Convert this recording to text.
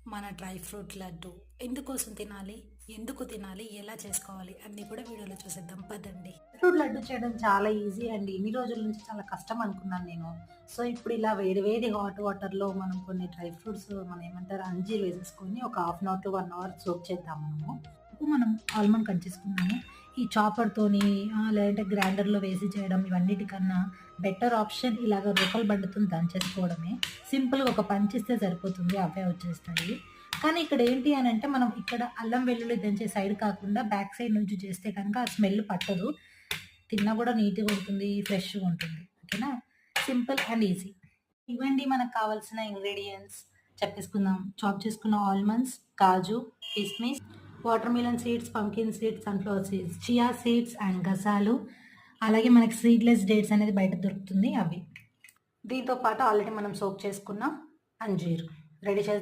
మన dry fruit laddu ఎందుకోసం తినాలి, ఎందుకు తినాలి, ఎలా చేసుకోవాలి అన్నీ కూడా వీడియోలో చూసేద్దాం పదండి. ఫ్రూట్ లడ్డు చేయడం చాలా ఈజీ అండి. ఇన్ని రోజుల నుంచి చాలా కష్టం అనుకున్నాను నేను. సో, ఇప్పుడు ఇలా వేడి వేడి హాట్ వాటర్‌లో మనం కొన్ని డ్రై ఫ్రూట్స్ మనం ఏమంటారు అంజీర్ వేసేసుకొని ఒక half an hour to 1 hour soak చేద్దాం మనము. ఇప్పుడు మనం ఆల్మండ్ కట్ చేసుకున్నాము. ఈ చాపర్‌తోని లేదంటే గ్రైండర్‌లో వేసి చేయడం ఇవన్నిటికన్నా బెటర్ ఆప్షన్ ఇలాగ రోకలి బండతోని దంచేసుకోవడమే. సింపుల్‌గా ఒక పంచిస్తే సరిపోతుంది. అవే వచ్చేస్తాయి. కానీ ఇక్కడ ఏంటి అనంటే మనం ఇక్కడ అల్లం వెల్లుల్లి దంచే సైడ్ కాకుండా బ్యాక్ సైడ్ నుంచి చేస్తే కనుక ఆ స్మెల్ పట్టదు. తిన్నా కూడా నీట్‌గా ఉంటుంది. ఫ్రెష్‌గా ఉంటుంది. ఓకేనా? Simple and easy. ఇవండి మనకు కావాల్సిన ఇంగ్రీడియెంట్స్ చెప్పేసుకుందాం. చాప్ చేసుకున్న ఆల్మండ్స్, కాజు, కిస్మిస్, watermelon seeds, pumpkin seeds, sunflower seeds, chia seeds and గసాలు. అలాగే మనకి సీడ్‌లెస్ డేట్స్ అనేది బయట దొరుకుతుంది అవి. దీంతో పాటు ఆల్రెడీ మనం సోక్ చేసుకున్న అంజీర్ రెడీ